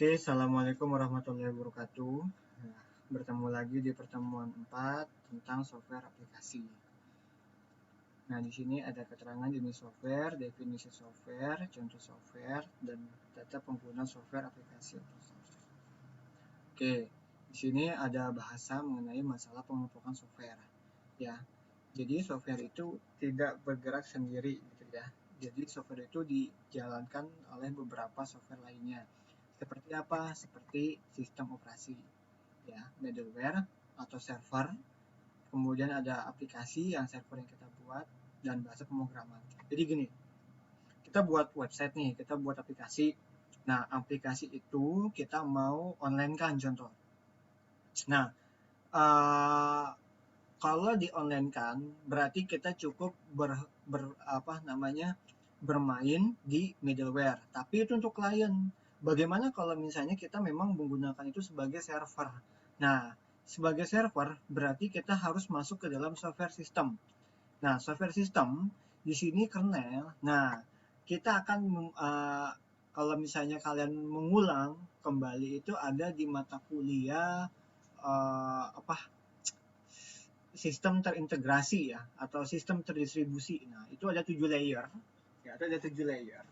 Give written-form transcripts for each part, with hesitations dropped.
Oke, Assalamualaikum warahmatullahi wabarakatuh. Nah, bertemu lagi di pertemuan 4 tentang software aplikasi. Nah, di sini ada keterangan jenis software, definisi software, contoh software, dan data pengguna software aplikasi. Oke, di sini ada bahasa mengenai masalah pengelompokan software. Ya, jadi software itu tidak bergerak sendiri, gitu ya. Jadi software itu dijalankan oleh beberapa software lainnya. Seperti apa? Seperti sistem operasi, ya, middleware atau server. Kemudian ada aplikasi yang server yang kita buat dan bahasa pemrograman. Jadi gini, kita buat website nih, kita buat aplikasi. Nah, aplikasi itu kita mau online kan contoh. Nah, uh, kalau di online kan berarti kita cukup bermain di middleware. Tapi itu untuk klien. Bagaimana kalau misalnya kita memang menggunakan itu sebagai server? Nah, sebagai server berarti kita harus masuk ke dalam software system. Nah, software system di sini kernel. Nah, kita akan kalau misalnya kalian mengulang kembali itu ada di mata kuliah sistem terintegrasi ya atau sistem terdistribusi. Nah, itu ada 7 layer. Ya, ada 7 layer.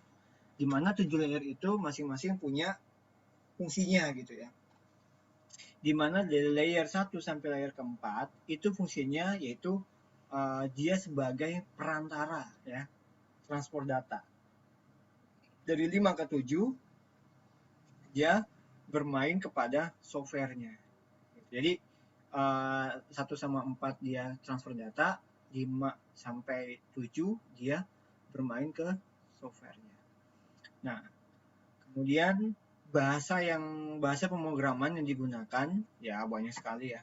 Di mana 7 layer itu masing-masing punya fungsinya gitu ya. Di mana dari layer 1 sampai layer keempat itu fungsinya yaitu dia sebagai perantara ya, transport data. Dari 5 ke 7 dia bermain kepada softwarenya. Jadi 1 sama 4 dia transfer data, 5 sampai 7 dia bermain ke softwarenya. Nah, kemudian bahasa pemrograman yang digunakan ya banyak sekali ya.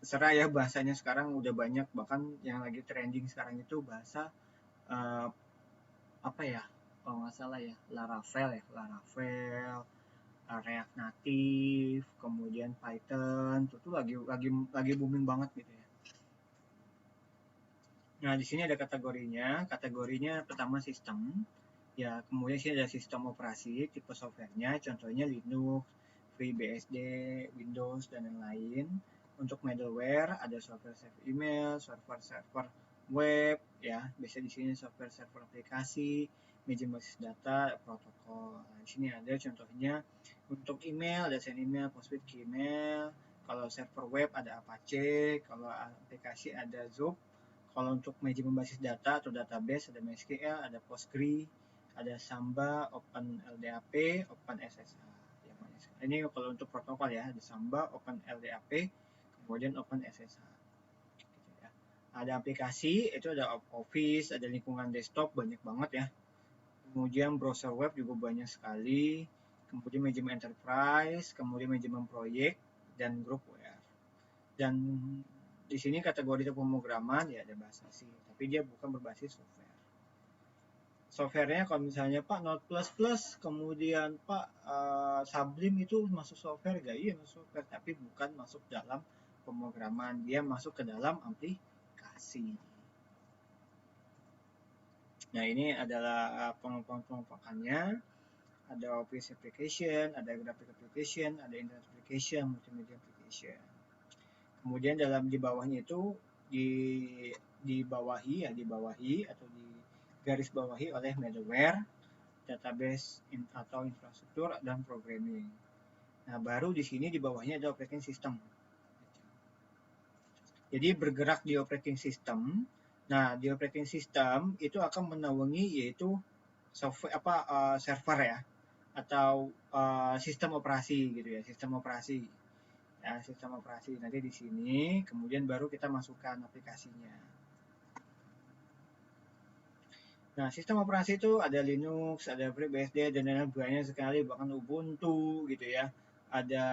Terserah ya bahasanya sekarang udah banyak, bahkan yang lagi trending sekarang itu bahasa apa ya? Kalau nggak salah ya, Laravel, React Native, kemudian Python, itu lagi booming banget gitu ya. Nah, di sini ada kategorinya. Kategorinya pertama sistem. Ya, kemudian sini ada sistem operasi, tipe softwarenya, contohnya Linux, FreeBSD, Windows, dan lain-lain. Untuk middleware ada software server email, server web, ya, biasa di sini software server aplikasi, media basis data, protokol. Nah, di sini ada contohnya untuk email ada send email, postfit email. Kalau server web ada Apache, kalau aplikasi ada Zoop. Kalau untuk manajemen basis data atau database ada MySQL, ada Postgre, ada Samba, OpenLDAP, OpenSSH. Ini kalau untuk protokol ya, ada Samba, OpenLDAP, kemudian OpenSSH. Gitu ya. Ada aplikasi, itu ada Office, ada lingkungan desktop, banyak banget ya. Kemudian browser web juga banyak sekali. Kemudian manajemen enterprise, kemudian manajemen proyek, dan grup WR. Dan di sini kategori pemrograman ya ada bahasa C, tapi dia bukan berbasis software. Softwarenya kalau misalnya Pak Node++, kemudian Pak Sublime itu masuk software gak? Iya masuk software, tapi bukan masuk dalam pemrograman, dia masuk ke dalam aplikasi. Nah, ini adalah pengelompokannya. Ada Office application, ada graphic application, ada internet application, multimedia application. Kemudian dalam di bawahnya itu dibawahi atau di garis bawahi oleh middleware, database atau infrastruktur, dan programming. Nah, baru di sini di bawahnya ada operating system. Jadi bergerak di operating system. Nah, di operating system itu akan menaungi yaitu software server ya, atau sistem operasi gitu ya, sistem operasi. Ya, sistem operasi nanti di sini, kemudian baru kita masukkan aplikasinya. Nah, sistem operasi itu ada Linux, ada FreeBSD, dan lain-lain banyak sekali, bahkan Ubuntu gitu ya. Ada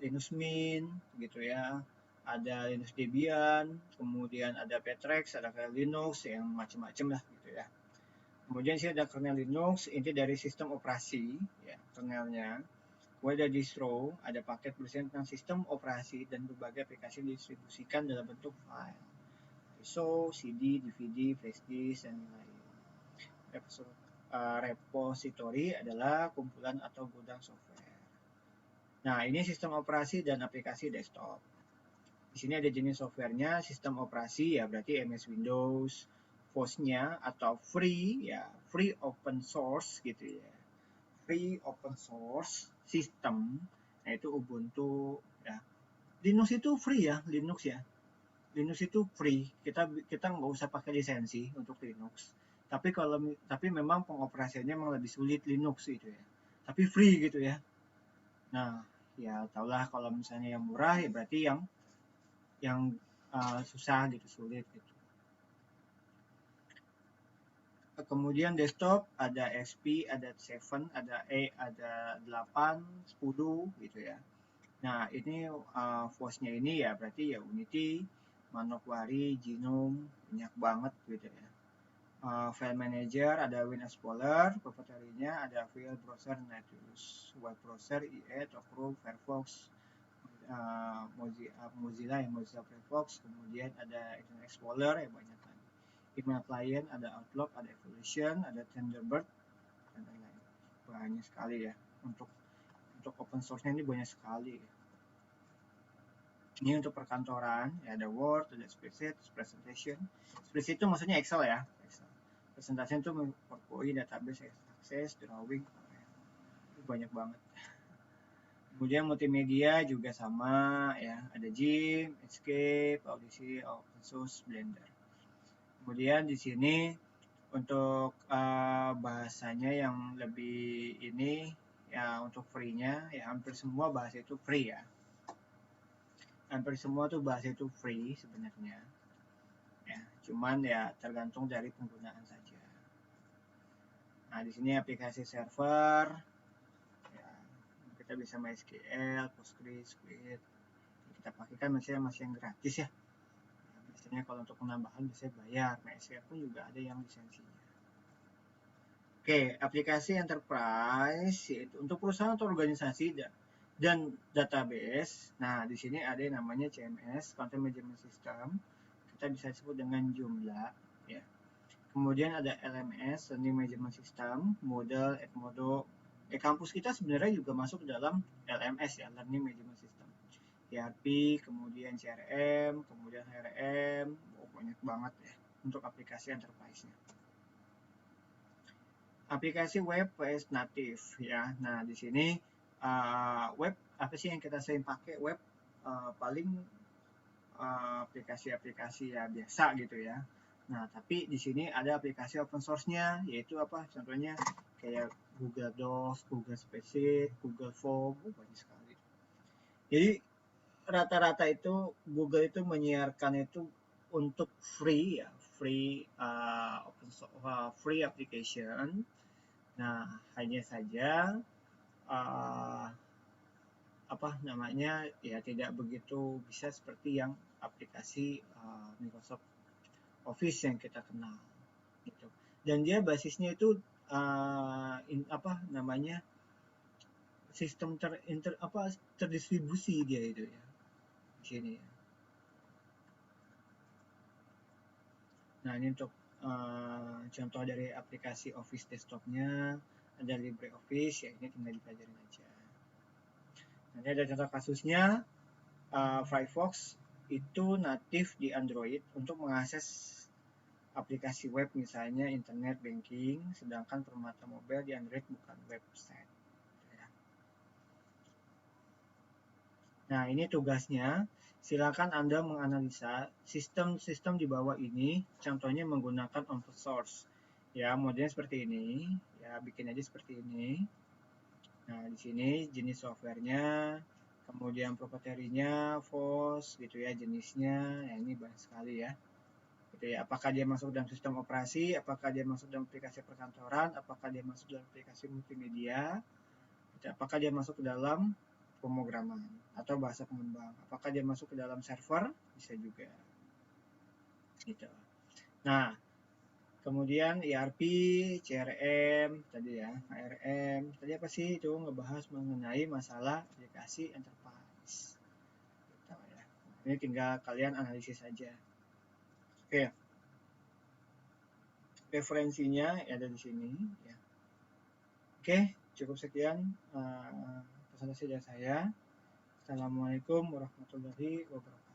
Linux Mint gitu ya. Ada Linux Debian, kemudian ada Petrex, ada kernel Linux yang macam-macam lah gitu ya. Kemudian sini ada kernel Linux, ini dari sistem operasi ya, kernelnya. Kemudian ada distro, ada paket berisian tentang sistem operasi dan berbagai aplikasi didistribusikan dalam bentuk file. ISO, CD, DVD, flash disk, dan lain-lain. Repository adalah kumpulan atau gudang software. Nah, ini sistem operasi dan aplikasi desktop. Di sini ada jenis softwarenya, sistem operasi ya berarti MS Windows, FOS-nya atau free ya, free open source gitu ya. Free open source system, yaitu Ubuntu ya. Linux itu free ya, Linux ya. Linux itu free. Kita nggak usah pakai lisensi untuk Linux. Tapi memang pengoperasiannya memang lebih sulit Linux itu ya. Tapi free gitu ya. Nah, ya tahulah kalau misalnya yang murah ya berarti yang susah gitu, sulit gitu. Kemudian desktop ada XP, ada 7, ada ada 8, 10 gitu ya. Nah, ini FOS-nya ini ya berarti ya Unity, Manokwari, Genome, banyak banget gitu ya. File Manager ada WinExplorer, proprietary-nya ada File Browser, Natius, Web Browser, IE, Opera, Firefox, Mozilla Firefox, kemudian ada Internet Explorer ya banyak kan. Email Client ada Outlook, ada Evolution, ada Thunderbird dan lain-lain. Banyak sekali ya untuk open source-nya ini banyak sekali. Ini untuk perkantoran ya ada Word, ada Spreadsheet, Presentation. Spreadsheet itu maksudnya Excel ya. Excel. Presentation itu PowerPoint, database, Access, Drawing, banyak banget. Kemudian multimedia juga sama ya, ada GIMP, Inkscape, Audition, OpenSUSE, Blender. Kemudian di sini untuk bahasanya yang lebih ini ya untuk free-nya ya hampir semua bahasa itu free ya. Hampir semua tuh bahasa itu free sebenarnya. Ya, cuman ya tergantung dari penggunaan saja. Nah, di sini aplikasi server ya, kita bisa MySQL, Postgres, Squid. Kita pakai kan masih yang gratis ya. Biasanya kalau untuk penambahan biasanya bayar. MySQL pun juga ada yang lisensinya. Oke, aplikasi enterprise yaitu untuk perusahaan atau organisasi dan database. Nah, di sini ada yang namanya CMS, Content Management System. Kita bisa sebut dengan Joomla ya. Kemudian ada LMS, Learning Management System, Moodle, Edmodo. Kampus kita sebenarnya juga masuk dalam LMS ya, Learning Management System. ERP, kemudian CRM, kemudian HRM, banyak banget ya untuk aplikasi enterprise-nya. Aplikasi web vs native ya. Nah, di sini web apa sih yang kita sering pakai web paling aplikasi-aplikasi ya biasa gitu ya. Nah, tapi di sini ada aplikasi open source-nya, yaitu apa? Contohnya kayak Google Docs, Google Spreadsheet, Google Form, banyak sekali. Jadi rata-rata itu Google itu menyiarkan itu untuk free ya, free free application. Nah, hanya saja apa namanya ya tidak begitu bisa seperti yang aplikasi Microsoft Office yang kita kenal gitu. Dan dia basisnya itu apa namanya sistem terdistribusi dia itu ya di sini ya. Nah, ini untuk contoh dari aplikasi Office desktopnya ada LibreOffice ya, ini tinggal dipelajarin aja. Nanti ada contoh kasusnya Firefox itu natif di Android untuk mengakses aplikasi web misalnya internet banking, sedangkan Permata Mobile di Android bukan website. Nah, ini tugasnya. Silakan Anda menganalisa sistem-sistem di bawah ini, contohnya menggunakan open source. Ya, modelnya seperti ini. Ya, bikin aja seperti ini. Nah, di sini jenis softwarenya, kemudian proprietary-nya, FOSS, gitu ya, jenisnya. Ya, ini banyak sekali ya. Gitu ya. Apakah dia masuk dalam sistem operasi, apakah dia masuk dalam aplikasi perkantoran, apakah dia masuk dalam aplikasi multimedia, gitu. Apakah dia masuk ke dalam pemrograman atau bahasa pengembang. Apakah dia masuk ke dalam server? Bisa juga. Gitu. Nah, kemudian ERP, CRM, tadi ya, HRM. Tadi apa sih itu ngebahas mengenai masalah aplikasi enterprise. Gitu ya. Ini tinggal kalian analisis saja. Oke. Referensinya ada di sini ya. Oke, cukup sekian pesan kasih dari saya. Assalamualaikum warahmatullahi wabarakatuh.